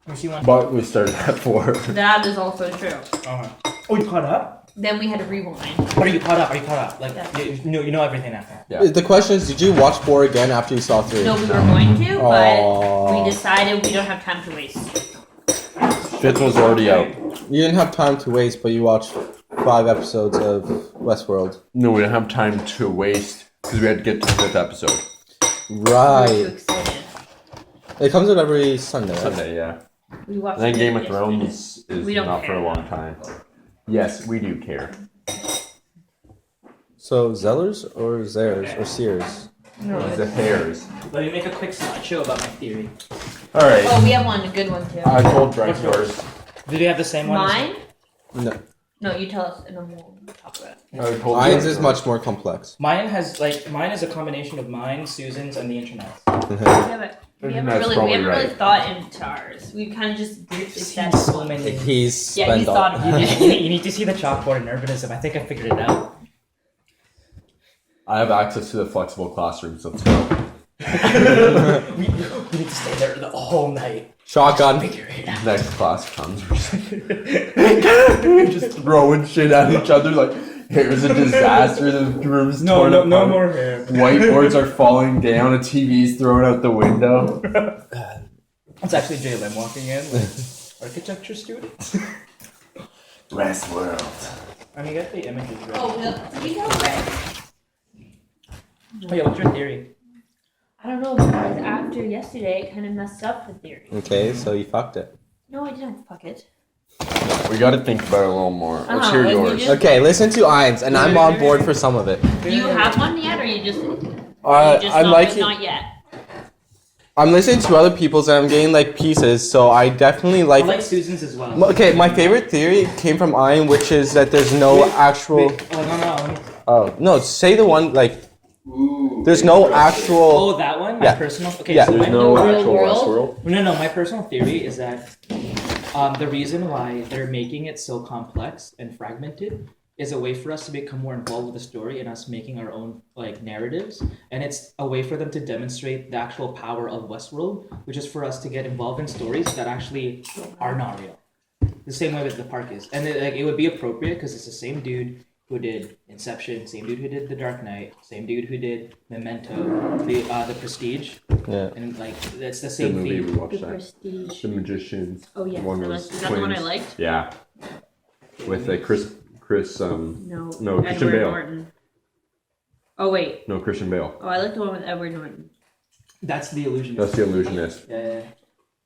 But we started at 4. That is also true. Uh-huh. Oh, you caught up? Then we had to rewind. But are you caught up? Like, Yeah. you know everything now. Yeah. The question is, did you watch 4 again after you saw 3? No, we were going to, but Aww. we decided we don't have time to waste. 5th was already out. You didn't have time to waste, but you watched 5 episodes of Westworld. No, we didn't have time to waste because we had to get to the 5th episode. We were too Right. excited. It comes out every Sunday, right? Sunday, yeah. We watched And then it Game of yesterday. Thrones is We don't not for care. a long time. Yes, we do care. So, Zellers or Zers or Sears? No, The hairs. Let me make a quick slideshow about my theory. Alright. Oh, we have one, a good one too. I told Brian What's yours? Did you have the same one? Mine? No. No, you tell us and then we'll talk about it. I told Mine's you. is much more complex. Mine is a combination of mine, Susan's, and the internet. Yeah, but we haven't That's really, probably really right. thought into ours. We kind of just briefly said So many. He's Yeah, spent he all- thought of it. You need to see the chalkboard in urbanism. I think I figured it out. I have access to the flexible classrooms. Let's go. We need to stay there the whole night. Shotgun. Figure it out. Next class comes. We're just throwing shit at each other like, here's a disaster. The room's torn apart. more hair. Whiteboards are falling down. A TV's thrown out the window. It's actually JLM walking in with architecture students. Westworld. Let me get the images ready. Oh, we know red. Oh yeah, what's your theory? I don't know, because after yesterday, it kind of messed up the theory. Okay, so you fucked it. No, I didn't. Fuck it. We gotta think about it a little more. Let's Uh-huh, hear like you yours. just- Okay, listen to Ions, and I'm on board for some of it. Do you have one yet, or you just? I'm liking. Not yet. I'm listening to other people's, and I'm getting like pieces. So I definitely I like. like Susan's as well. Okay, my favorite theory came from Ion, which is that there's no actual. Wait, oh, no. Oh no! Say the one like. There's no actual. Oh, that one? My Yeah. personal. Okay, Yeah. so There's my, no real actual world? Westworld. No. My personal theory is that the reason why they're making it so complex and fragmented is a way for us to become more involved with the story and us making our own like narratives, and it's a way for them to demonstrate the actual power of Westworld, which is for us to get involved in stories that actually are not real. The same way that the park is, and it would be appropriate because it's the same dude who did Inception, same dude who did The Dark Knight, same dude who did Memento, the Prestige, Yeah. and like that's the Good same movie. We theme. watched The that. Prestige. The Magicians. Oh yes, One that was is that the one I twins. liked? Yeah. With Chris. No. No, Christian Edward Bale. Norton. Oh wait. No, Christian Bale. Oh, I like the one with Edward Norton. That's the illusion. That's The Illusionist. Yeah.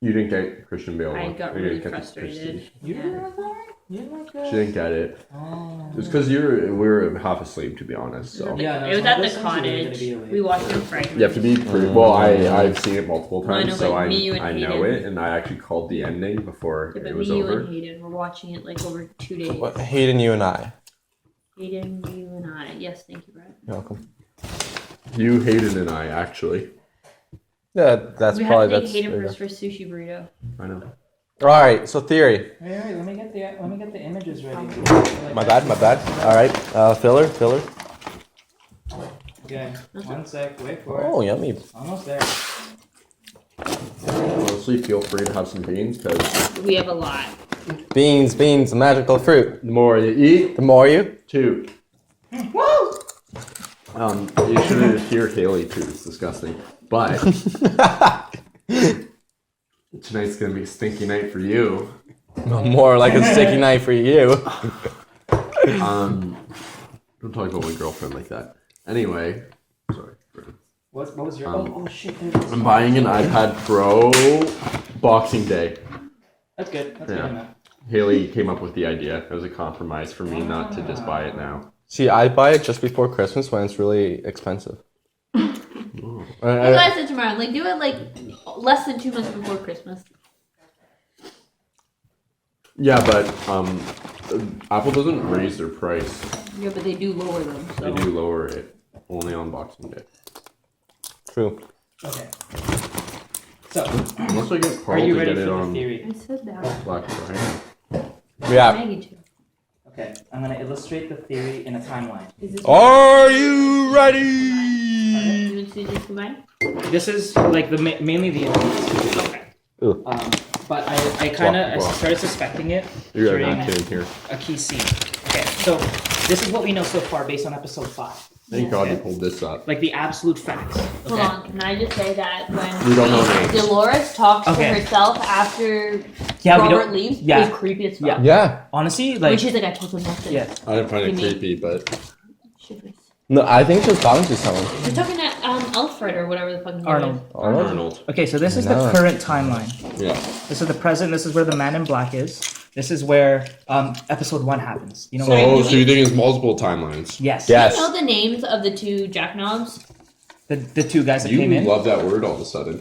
You didn't get Christian Bale. I one. got You really didn't get the frustrated. Prestige. You Yeah. didn't like that? You didn't like that? She didn't get it. Oh. It's because we were half asleep, to be honest. So Yeah, no, It was it's at one the of those things you're really gonna cottage. be awake. We watched it fragments. you have to be pretty. Well, I've seen it multiple Well, I times, know, so but I me, you, and know Hayden. it, and I actually called the ending before Yeah, but it was me, you, over. and Hayden were watching it like over 2 days. What, Hayden, you and I. Hayden, you and I. Yes, thank you, Brad. You're welcome. You, Hayden, and I actually. Yeah, that's we probably have to thank that's. Hayden for his sushi burrito. I know. All right, so theory. Wait, let me get the images ready. My bad. All right, filler. Okay, one sec. Wait for Oh, it. yummy. Almost there. Honestly, feel free to have some beans, because We have a lot. Beans, magical fruit. the more you eat, The more you. too. Woo! You shouldn't hear Hailey too. It's disgusting. But tonight's gonna be a stinky night for you. More like a sticky knife for you. Don't talk about my girlfriend like that. Anyway, sorry. What was your? Oh shit! I'm buying an iPad Pro Boxing Day. That's good. That's Yeah. good enough. Haley came up with the idea. It was a compromise for me not to just buy it now. See, I buy it just before Christmas when it's really expensive. That's what I said tomorrow. Like, do it like less than 2 months before Christmas. Yeah, but Apple doesn't raise their price. Yeah, but they do lower them. So. They do lower it only on Boxing Day. True. Okay. So, Unless I get are Carl you to ready get for it the on theory? I said that. Black Friday. Yeah. Maggie too. Okay, I'm gonna illustrate the theory in a timeline. Is this Are you ready? You and Susan combined? This is like mainly the images. Okay. Ooh. but I kind of Wow. started suspecting it You're during not kidding here. a key scene. Okay, so this is what we know so far based on episode 5. Thank God you pulled this up. Like the absolute facts. Hold Okay. on, can I just say that when We don't know names. Dolores talks Okay. to herself after Yeah, we Robert don't. leaves, Yeah. is creepy as fuck. Yeah. Yeah. Honestly, When like she's like, I told him nothing. yeah. I didn't find it You mean- creepy, but Shivers. No, I think she was talking to someone. We're talking to Alfred or whatever the fuck his name Arnold. is. Arnold. Okay, so this is No. the current timeline. Yeah. This is the present. This is where the Man in Black is. This is where episode 1 happens. You know Sorry, what? Oh, so you think it's multiple timelines? Yes. Yes. Do you know the names of the two jackknobs? The two guys that You came in. love that word all of a sudden.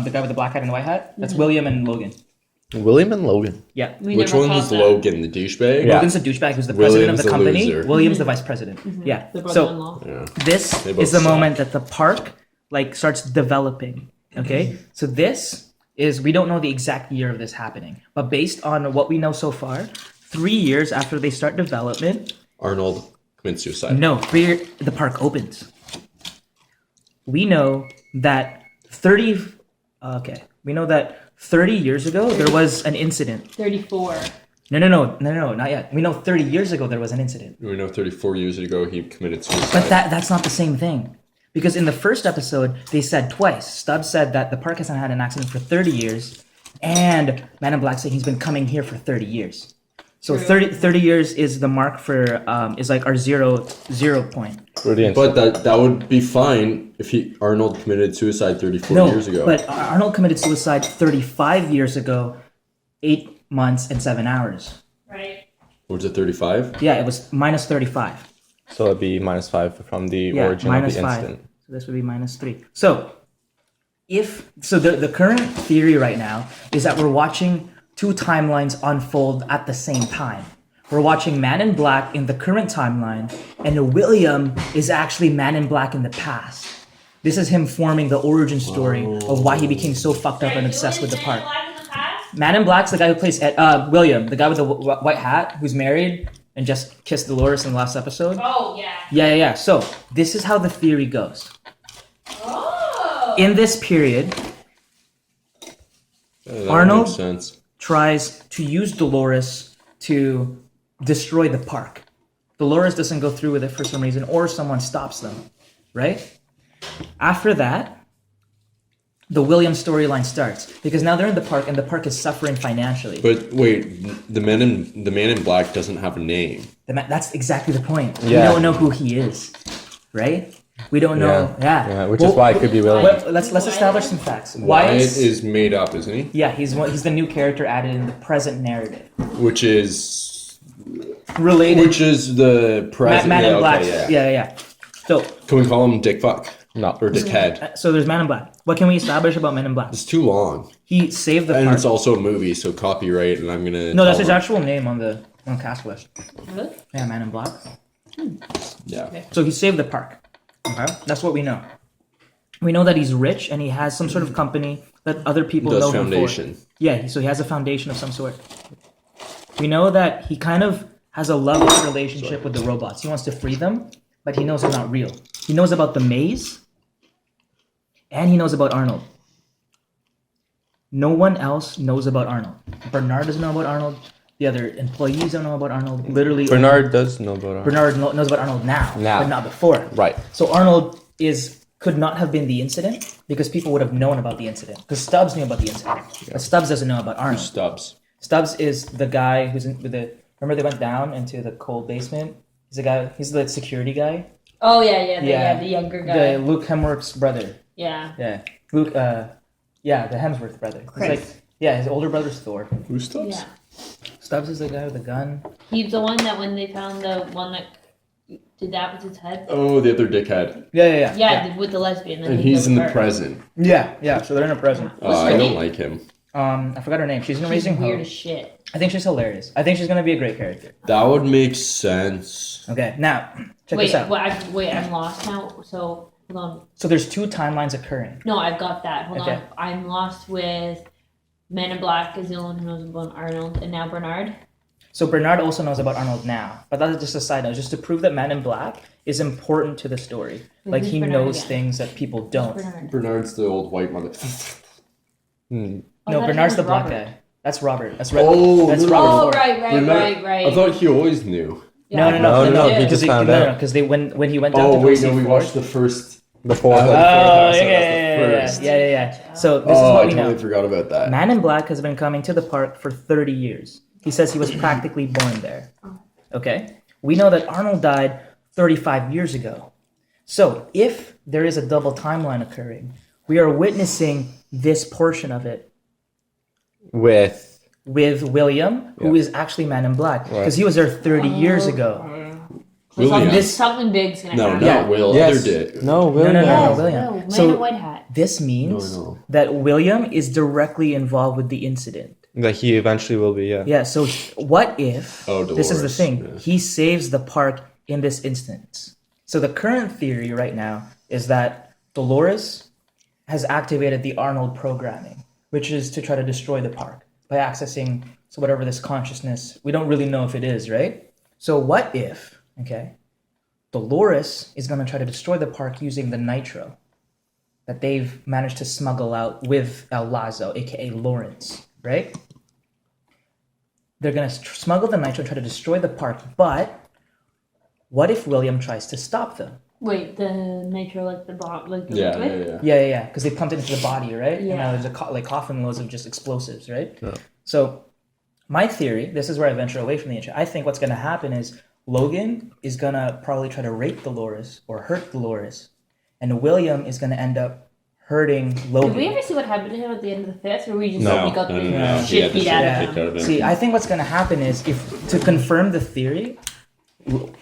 The guy with the black hat and the white hat. That's William and Logan. William and Logan. Yeah. We Which never one caught was that. Logan, the douchebag? Yeah. Logan's the douchebag who's the president William's of the the company. loser. William's the vice president. Yeah. The So brother-in-law. Yeah. this They both is the suck. moment that the park like starts developing. Okay. So this is we don't know the exact year of this happening, but based on what we know so far, 3 years after they start development, Arnold commits suicide. no, 3 year, the park opens. We know that 30. Okay. We know that 30 years ago there was an incident. 34. No, not yet. We know 30 years ago there was an incident. We know 34 years ago he committed suicide. But that's not the same thing. Because in the first episode, they said twice. Stubbs said that the park hasn't had an accident for 30 years, and Man in Black said he's been coming here for 30 years. So True. 30 years is the mark for, is like our zero point. Brilliant. But that would be fine if Arnold committed suicide 34 years ago. But Arnold committed suicide 35 years ago, 8 months and 7 hours. Right. Was it 35? Yeah, it was minus 35. So it'd be -5 from the Yeah, origin minus of the 5. incident. So this would be -3. So the current theory right now is that we're watching two timelines unfold at the same time. We're watching Man in Black in the current timeline, and William is actually Man in Black in the past. This is him forming the origin story of why he became so fucked up and obsessed with the park. Man in Black's the guy who plays William, the guy with the white hat who's married and just kissed Dolores in the last episode. Oh, yeah. Yeah. So this is how the theory goes. Oh. In this period, That Arnold? makes sense. tries to use Dolores to destroy the park. Dolores doesn't go through with it for some reason, or someone stops them, right? After that, the William storyline starts because now they're in the park and the park is suffering financially. But wait, the man in black doesn't have a name. That's exactly the point. Yeah. We don't know who he is, right? We don't know. Yeah. Which is why it could be William. Let's establish some facts. Wyatt is made up, isn't he? Yeah, he's the new character added in the present narrative. Which is Related. Which is the president. Man in Black. Okay, Yeah. So Can we call him Dick Fuck? No. Or Dickhead? So there's Man in Black. What can we establish about Man in Black? It's too long. He saved the And park. it's also a movie, so copyright, and I'm gonna... No, that's tell his him. actual name on the cast list. Really? Yeah, Man in Black. Yeah. So he saved the park. Okay, that's what we know. We know that he's rich and he has some sort of company that other people Does know him for. foundation. Yeah, so he has a foundation of some sort. We know that he kind of has a love relationship with the robots. He wants to free them, but he knows they're not real. He knows about the maze, and he knows about Arnold. No one else knows about Arnold. Bernard doesn't know about Arnold. The other employees don't know about Arnold. Literally, Bernard does know about Arnold. Bernard knows about Arnold now, Now. but not before. Right. So Arnold could not have been the incident because people would have known about the incident. Because Stubbs knew about the incident, but Stubbs doesn't know about Arnold. Stubbs. Stubbs is the guy who's in with the. Remember they went down into the cold basement. He's the guy. He's the security guy. Oh, yeah, the younger guy. The Luke Hemsworth's brother. Yeah. Yeah, Luke. Yeah, the Hemsworth brother. Chris. He's like, yeah, his older brother's Thor. Who's Stubbs? Yeah. Stubbs is the guy with the gun. He's the one that when they found the one that did that with his head. Oh, the other dickhead. Yeah. Yeah, with the lesbian. And he's in the present. Yeah. So they're in a present. I don't like him. I forgot her name. She's an She's amazing weird host. as shit. I think she's hilarious. I think she's gonna be a great character. That would make sense. Okay, now check Wait, this out. I'm lost now. So hold on. So there's two timelines occurring. No, I've got that. Hold Okay. on. I'm lost with Man in Black is the only one who knows about Arnold, and now Bernard. So Bernard also knows about Arnold now, but that's just a side note, just to prove that Man in Black is important to the story. Wait, Like who's he Bernard knows again? things that people don't. Bernard. Bernard's the old white mother. No, I thought Bernard's he the was black Robert. guy. That's Robert. That's Oh, That's no, Robert. Oh, Ford. right. I thought he always knew. Yeah. No. he just found out. Because when he went down Oh to go wait, see no, we Ford. watched the first. Before. Oh, that's the yeah. first. So this is Oh, what I we totally know. forgot about that. Man in Black has been coming to the park for 30 years. He says he was practically born there. Okay? We know that Arnold died 35 years ago. So if there is a double timeline occurring, we are witnessing this portion of it With. with William, who is actually Man in Black, because he was there 30 years ago. William. Something big's gonna No, happen. not Will. Yes. Other dick. No, William. No, William. No, man So- in a white hat. This means No. that William is directly involved with the incident. That he eventually will be, yeah. Yeah, so what if, Oh, this is the Dolores, thing, yeah. he saves the park in this instance. So the current theory right now is that Dolores has activated the Arnold programming, which is to try to destroy the park by accessing so whatever this consciousness, we don't really know if it is, right? So what if, okay, Dolores is going to try to destroy the park using the nitro that they've managed to smuggle out with El Lazo, aka Lawrence, right? They're going to smuggle the nitro and try to destroy the park, but what if William tries to stop them? Wait, the nitro, like the bomb, like the Yeah, liquid? Yeah, because they pumped it into the body, right? And Yeah. now there's like coffin loads of just explosives, right? Yeah. So my theory, this is where I venture away from the intro. I think what's going to happen is Logan is going to probably try to rape Dolores or hurt Dolores, and William is going to end up hurting Logan. Did we ever see what happened to him at the end of the fifth, or we just No, we got no, the no, no. He shit had the beat shit out Yeah. of kicked him? out of him. See, I think what's going to happen is to confirm the theory,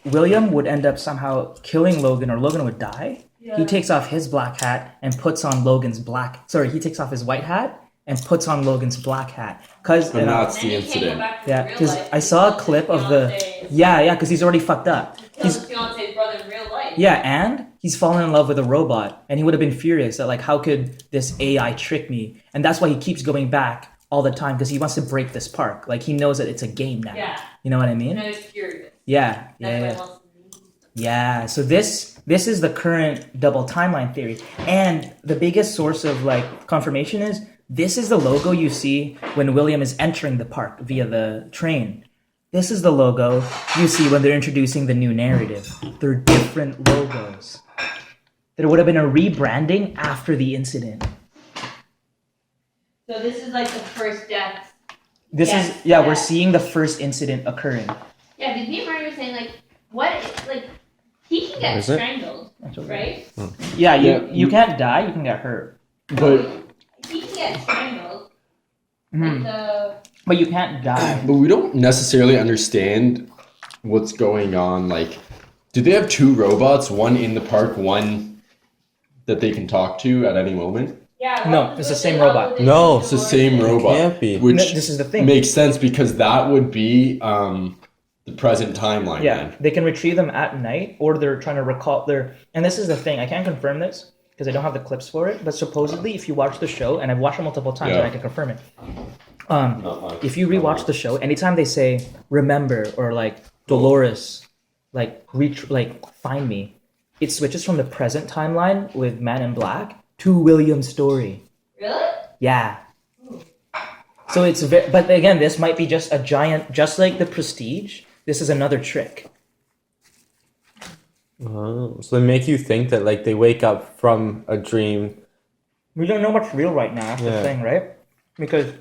William would end up somehow killing Logan, or Logan would die. He takes off his black hat and puts on Logan's he takes off his white hat and puts on Logan's black hat. And that's the incident. Yeah, because I saw a clip of because he's already fucked up. His fiance's brother in real life. Yeah, and he's fallen in love with a robot, and he would have been furious that, like, how could this AI trick me? And that's why he keeps going back all the time, because he wants to break this park. Like, he knows that it's a game now. Yeah. You know what I mean? No, he's curious. Yeah. That's Yeah, so this is the current double timeline theory. And the biggest source of, like, confirmation is this is the logo you see when William is entering the park via the train. This is the logo you see when they're introducing the new narrative. They're different logos. There would have been a rebranding after the incident. So this is like the first death. This Yes, is yeah. we're seeing the first incident occurring. Yeah, because me and Marty were saying, like, what, like, he can get Is it? strangled, right? Yeah, Yeah. you can't die, you can get hurt. But He can get strangled. Mhm. But you can't die. we don't necessarily understand what's going on. Like, do they have two robots? One in the park, one that they can talk to at any moment? Yeah. No, it's the same robot. No, It's the same robot. can't be. Which No, this is the thing. makes sense because that would be the present timeline. Yeah, Then. they can retrieve them at night, or they're trying to recall their. And this is the thing, I can't confirm this because I don't have the clips for it. But supposedly, if you watch the show, and I've watched it multiple times, Yeah. and I can confirm it. If you rewatch the show, anytime they say "remember" or like Dolores, like find me, it switches from the present timeline with Man in Black to William's story. Really? Yeah. So it's but again, this might be just a giant, just like the Prestige. This is another trick. Oh, so they make you think that, like, they wake up from a dream. We don't know what's real right now. That's the Yeah. thing, right? Because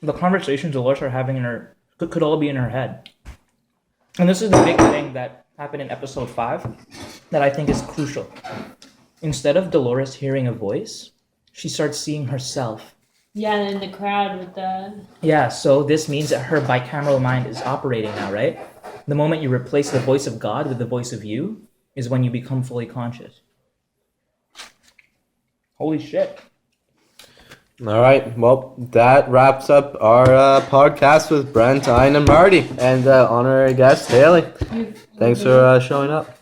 the conversations Dolores are having in her could all be in her head. And this is the big thing that happened in episode 5 that I think is crucial. Instead of Dolores hearing a voice, she starts seeing herself. Yeah, and in the crowd with the. Yeah, so this means that her bicameral mind is operating now, right? The moment you replace the voice of God with the voice of you is when you become fully conscious. Holy shit. All right, well, that wraps up our podcast with Brent, Ian, and Marty, and honorary guest, Hailey. Thanks for showing up.